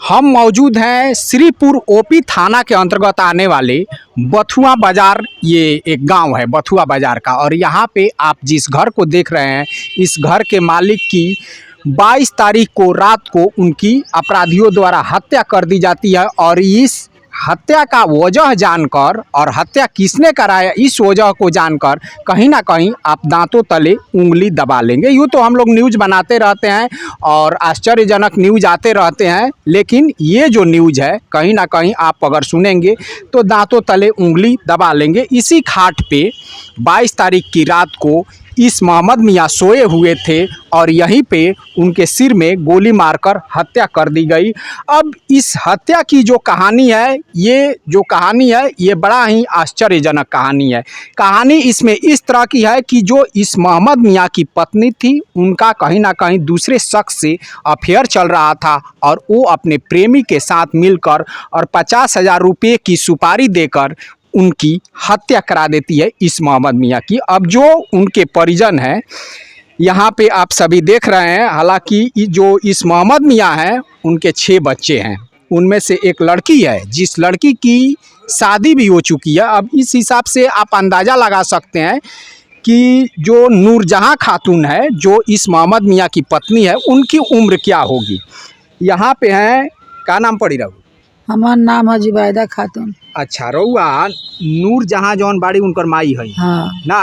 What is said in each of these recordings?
हम मौजूद हैं श्रीपुर ओपी थाना के अंतर्गत आने वाले बथुआ बाज़ार। ये एक गांव है बथुआ बाज़ार का, और यहाँ पे आप जिस घर को देख रहे हैं, इस घर के मालिक की 22 तारीख को रात को उनकी अपराधियों द्वारा हत्या कर दी जाती है। और इस हत्या का वजह जानकर और हत्या किसने कराया, इस वजह को जानकर कहीं ना कहीं आप दांतों तले उंगली दबा लेंगे। यूँ तो हम लोग न्यूज़ बनाते रहते हैं और आश्चर्यजनक न्यूज़ आते रहते हैं, लेकिन ये जो न्यूज़ है कहीं ना कहीं आप अगर सुनेंगे तो दांतों तले उंगली दबा लेंगे। इसी खाट पे 22 तारीख की रात को इस मोहम्मद मियाँ सोए हुए थे और यहीं पे उनके सिर में गोली मारकर हत्या कर दी गई। अब इस हत्या की जो कहानी है, ये बड़ा ही आश्चर्यजनक कहानी है। कहानी इसमें इस तरह की है कि जो इस मोहम्मद मियाँ की पत्नी थी, उनका कहीं ना कहीं दूसरे शख्स से अफेयर चल रहा था और वो अपने प्रेमी के साथ मिलकर और 50,000 रुपये की सुपारी देकर उनकी हत्या करा देती है इस मोहम्मद मियाँ की। अब जो उनके परिजन हैं यहाँ पे आप सभी देख रहे हैं, हालांकि जो इस मोहम्मद मियाँ हैं उनके 6 बच्चे हैं, उनमें से एक लड़की है जिस लड़की की शादी भी हो चुकी है। अब इस हिसाब से आप अंदाज़ा लगा सकते हैं कि जो नूरजहां खातून है, जो इस मोहम्मद मियाँ की पत्नी है, उनकी उम्र क्या होगी। यहाँ पे हैं, क्या नाम पड़ी रहू? हमार नाम है जुबैदा खातून। अच्छा, रउआ नूरजहां जौन बाड़ी उनकर माई है हाँ ना?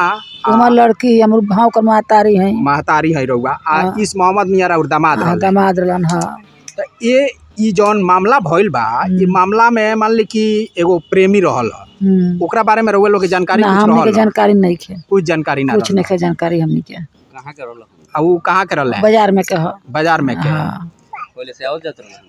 हमार लड़की हमर भाव कर महतारी है। महतारी है रउआ। हाँ। इस मोहम्मद मियाँ और दामाद हाँ, रहले। दामाद रहलन। हाँ तो ये जौन मामला भइल बा, ये मामला में मान ली कि एगो प्रेमी रहल ह, ओकरा बारे में रउआ लोग के जानकारी ना, कुछ हमनी के रहल? जानकारी नहीं है, कुछ जानकारी ना कुछ रहल। नहीं के जानकारी हमनी के। कहाँ के रहल? वो कहाँ के रहल? बाजार में के ह। बाजार में के। हाँ पहले से आओ जात रहल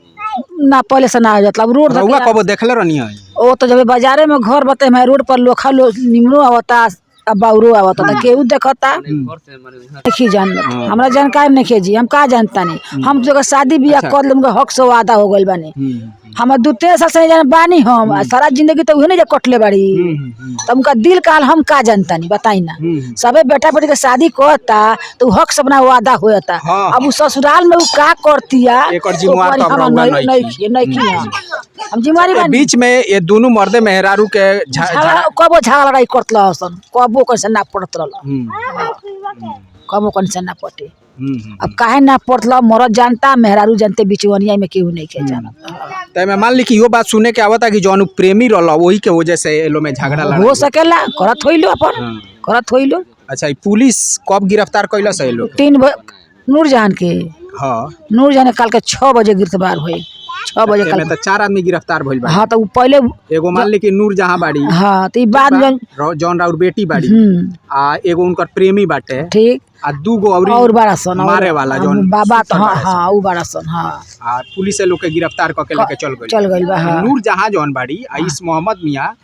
ना, पहले से ना आ जात। अब रोड रउआ कबो देखले रहनी है? ओ तो जब बाजारे में घर बते मैं रोड पर लोखा निमनो आवता, अब बाउरो आवता तो केहू देखता घर से माने नहीं जान। हमरा जानकारी नहीं है जी, हम का जानता नहीं। हम जो शादी बियाह कर ले उनका हक से वादा हो गइल बानी। हम 2-3 साल से जान बानी, हम सारा जिंदगी तो उहे नहीं कटले बाड़ी। तब उनका दिल काल हम का जानता नहीं, बताई ना। सबे बेटा बेटी के शादी करता तो हक से अपना वादा होता। अब उ ससुराल में उ का करतिया, एकर जिम्मेवार तब रउआ नहीं। हम जिम्मेवारी बानी। बीच में ये दोनों मर्दे मेहरारू के कबो झगड़ा लड़ाई करत हसन, कबो कैसे ना पड़त रहल, कबो कैसे ना पटे। अब काहे ना पड़तला, मरद जानता मेहरारू जानते, बिचवनिया में केहू नहीं के जानत। तय में मान ली कि यो बात सुने के आवता कि जौन प्रेमी रहल वही के वजह से ये लोग में झगड़ा लड़ा हो सकेला, करत होइलो अपन, करत होइलो। अच्छा, पुलिस कब गिरफ्तार कैला से लोग? 3 नूरजहां के। हाँ, नूरजहां कल के 6 बजे गिरफ्तार हुए। 6 बजे कल तो 4 आदमी गिरफ्तार भइल बा। हाँ तो पहले एगो मान ली कि नूरजहां बाड़ी। हाँ तो बाद में जौन राउर बेटी बाड़ी, आ एगो उनकर प्रेमी बाटे, ठीक, आ 2 गो और बड़ा सन मारे वाला जौन बाबा। हाँ हाँ उ बड़ा सन। हाँ आ पुलिस लोग के गिरफ्तार करके लेके चल गइल बा। हाँ नूरजहां जौन बाड़ी आ इस मोहम्मद मियाँ,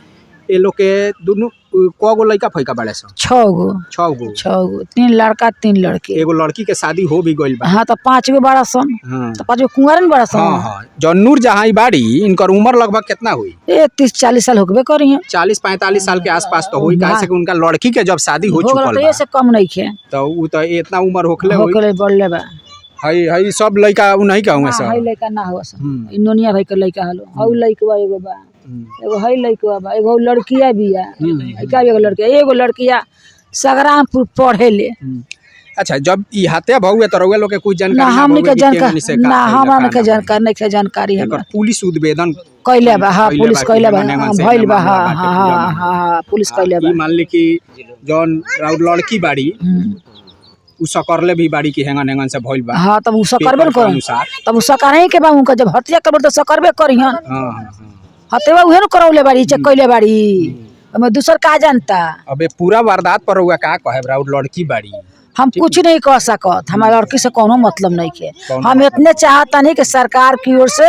ये लोग के दोनों कगो लड़का फैका बड़े सन? 6 गो। 6 गो। 6 गो, 3 लड़का 3 लड़के। एगो लड़की के शादी हो भी गइल बा। हाँ तो 5 गो बड़ा सन, तो 5 गो कुंवारन बड़ा सन। हाँ हाँ, जौन नूरजहां बाड़ी, इनकर उम्र लगभग कितना हुई? 30-40 साल होबे करी है। 40-45 साल के आसपास तो होई, काहे से कि उनका लड़की के जब शादी हो चुकल तो बा, ये से कम नहीं है, तो उ तो इतना उम्र होखले होई। होकले बढ़ले बा। हई सब लड़का उ नहीं कहूं सब। हई लइका ना हो सन, नोनिया भाई के लइका हलो। हौ लइकवा एगो बा, एगो हई लइकवा बा, एगो लड़किया बिया। का एगो लड़किया, एगो लड़किया संग्रामपुर पढ़े ले। अच्छा, जब ई हत्या भउए तो रउआ लोग के कुछ ना जानकारी हमनी के भउए कि जानकारी से ना, का हमरा भइल, के जानकारी नहीं के जानकारी है। एकर पुलिस उद्भेदन कैले बा। हाँ पुलिस कैले बा, भइल बा। हाँ बाटे हाँ पूरा हाँ हाँ पुलिस कैले बा। ई मान ली कि जौन राउर लड़की बाड़ी उ सकरले भी बाड़ी की हेंगन से भइल बा। हाँ तब उ सकरबे पेपर के कर, अनुसार। तब उ सकरही के बा। उनका जब हत्या करबे तो सकरबे करिहन। हाँ, हत्या उहे न करौले बाड़ी, चेक कैले बाड़ी। हमें दूसर का जानता। अबे पूरा वारदात पर रउआ का कहे? राउर लड़की बाड़ी, हम कुछ नहीं कह सकत, हमारा लड़की से कोनो मतलब नहीं है। हम इतने चाहता नहीं कि सरकार की ओर से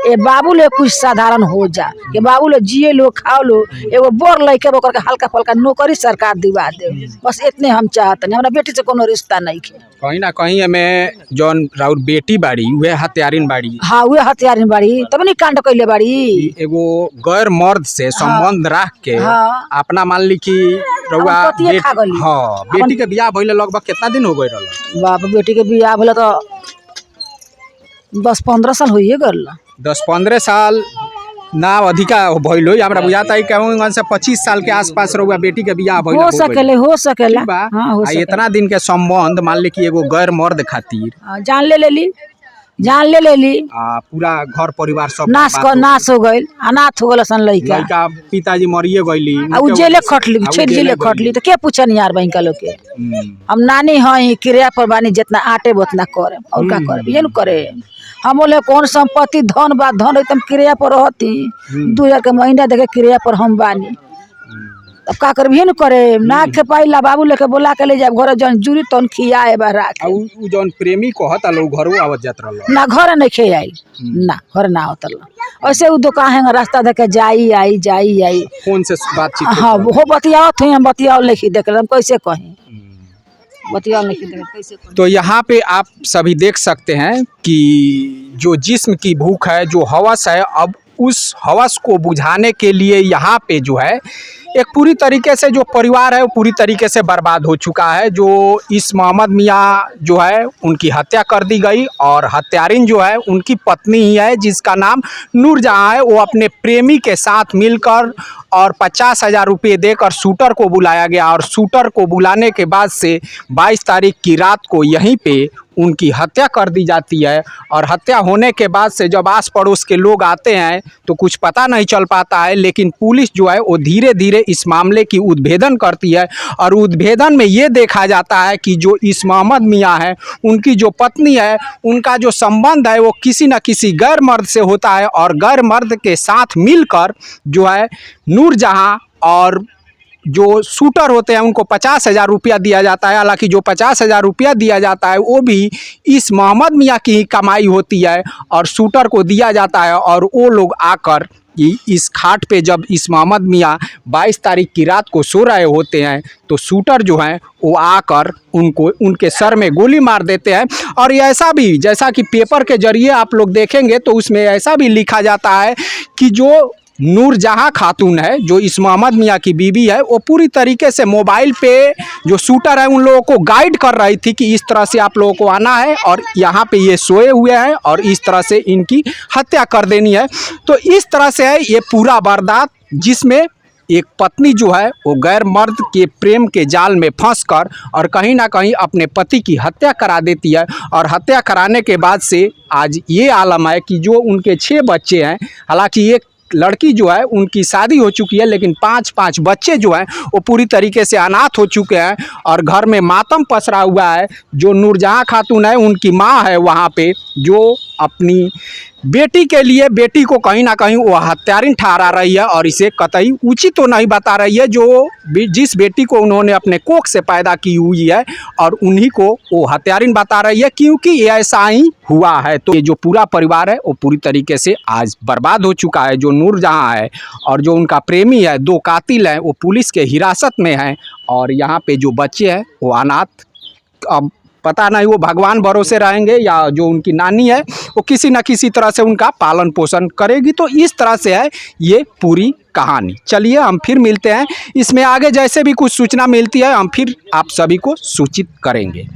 ये बाबू ले कुछ साधारण हो जा, कि बाबू ले जिए लो, खाओ लो, एगो बोर लइके ओकर के हल्का फल्का नौकरी सरकार दिवा दे। बस इतने हम चाहते नहीं, हमरा बेटी से कोनो रिश्ता नहीं है। कहीं ना कहीं एमें जौन राउर बेटी बाड़ी उहे हत्यारिन बाड़ी। हाँ उहे हत्यारिन बाड़ी, तब नहीं कांड कैले बाड़ी। एगो गैर मर्द से संबंध रख के अपना मान ली कि रउआ हाँ बेटी के बियाह भइले लगभग कितना दिन हो गए रहल? बाप बेटी के बियाह भले तो 10-15 साल होइए गल। 10-15 साल ना अधिका भइल होई। हमरा बुझाता है कहूँ से 25 साल के आसपास रहुआ बेटी के बियाह भइल हो सकेले हो सकेला। ठीक बा। हाँ हो आ सकेला। इतना दिन के संबंध मान ले कि एगो गैर मर्द खातिर जान ले लेली पूरा घर परिवार सब नाश हो गइल, अनाथ हो गल सन लइका। लड़का पिताजी मरिए गइली आ उ जेले खटली, छेड़ जेले खटली, तो के पूछन यार बहन का लोग के। हम नानी हई क्रिया पर बानी, जितना आटे उतना करे और का करे, ये न करे। हम बोले कौन संपत्ति धन बा, धन एकदम क्रिया पर रहती 2000 के महीना देखे क्रिया पर हम बानी, तब का कर भी न करे। ना के पाइला बाबू लेके बोला के ले जाए घर, जन जुरी तन खियाए बारा आ उ जौन प्रेमी कहत लोग घरो आवत जात रहल ना, घर नहीं खे आई ना, घर ना होतल। ऐसे उ दुकान है रास्ता देखे जाई आई फोन से बातचीत हाँ वो बतियाओ थे, हम बतियाओ लिखी देख हम कैसे कहें, बतियाओ लिखी देख कैसे कहें। तो यहाँ पे आप सभी देख सकते हैं कि जो जिस्म की भूख है, जो हवस है, अब उस हवस को बुझाने के लिए यहाँ पे जो है एक पूरी तरीके से जो परिवार है वो पूरी तरीके से बर्बाद हो चुका है। जो इस मोहम्मद मियाँ जो है उनकी हत्या कर दी गई और हत्यारिन जो है उनकी पत्नी ही है, जिसका नाम नूरजहां है। वो अपने प्रेमी के साथ मिलकर और 50,000 रुपये देकर शूटर को बुलाया गया और शूटर को बुलाने के बाद से 22 तारीख की रात को यहीं पे उनकी हत्या कर दी जाती है। और हत्या होने के बाद से जब आस पड़ोस के लोग आते हैं तो कुछ पता नहीं चल पाता है, लेकिन पुलिस जो है वो धीरे धीरे इस मामले की उद्भेदन करती है और उद्भेदन में ये देखा जाता है कि जो इस मोहम्मद मियाँ है उनकी जो पत्नी है, उनका जो संबंध है वो किसी न किसी गैर मर्द से होता है और गैर मर्द के साथ मिलकर जो है नूरजहां और जो शूटर होते हैं उनको 50,000 रुपया दिया जाता है। हालांकि जो 50,000 रुपया दिया जाता है वो भी इस मोहम्मद मियाँ की ही कमाई होती है और शूटर को दिया जाता है। और वो लोग आकर इस खाट पे जब इस मोहम्मद मियाँ 22 तारीख की रात को सो रहे होते हैं तो शूटर जो हैं वो आकर उनको उनके सर में गोली मार देते हैं। और ये ऐसा भी, जैसा कि पेपर के जरिए आप लोग देखेंगे तो उसमें ऐसा भी लिखा जाता है कि जो नूरजहां खातून है, जो इस मोहम्मद मियाँ की बीवी है, वो पूरी तरीके से मोबाइल पे जो शूटर है उन लोगों को गाइड कर रही थी कि इस तरह से आप लोगों को आना है और यहाँ पे ये सोए हुए हैं और इस तरह से इनकी हत्या कर देनी है। तो इस तरह से है ये पूरा वारदात, जिसमें एक पत्नी जो है वो गैर मर्द के प्रेम के जाल में फंसकर और कहीं ना कहीं अपने पति की हत्या करा देती है। और हत्या कराने के बाद से आज ये आलम है कि जो उनके 6 बच्चे हैं, हालांकि एक लड़की जो है उनकी शादी हो चुकी है, लेकिन 5 बच्चे जो हैं वो पूरी तरीके से अनाथ हो चुके हैं और घर में मातम पसरा हुआ है। जो नूरजहां खातून है उनकी माँ है वहाँ पे, जो अपनी बेटी के लिए बेटी को कहीं ना कहीं वो हत्यारिन ठहरा रही है और इसे कतई उचित तो नहीं बता रही है। जो जिस बेटी को उन्होंने अपने कोख से पैदा की हुई है और उन्हीं को वो हत्यारिन बता रही है, क्योंकि ये ऐसा ही हुआ है। तो ये जो पूरा परिवार है वो पूरी तरीके से आज बर्बाद हो चुका है। जो नूरजहां है और जो उनका प्रेमी है, 2 कातिल हैं, वो पुलिस के हिरासत में हैं और यहाँ पे जो बच्चे हैं वो अनाथ। अब पता नहीं वो भगवान भरोसे रहेंगे या जो उनकी नानी है वो किसी न किसी तरह से उनका पालन पोषण करेगी। तो इस तरह से है ये पूरी कहानी। चलिए हम फिर मिलते हैं, इसमें आगे जैसे भी कुछ सूचना मिलती है हम फिर आप सभी को सूचित करेंगे।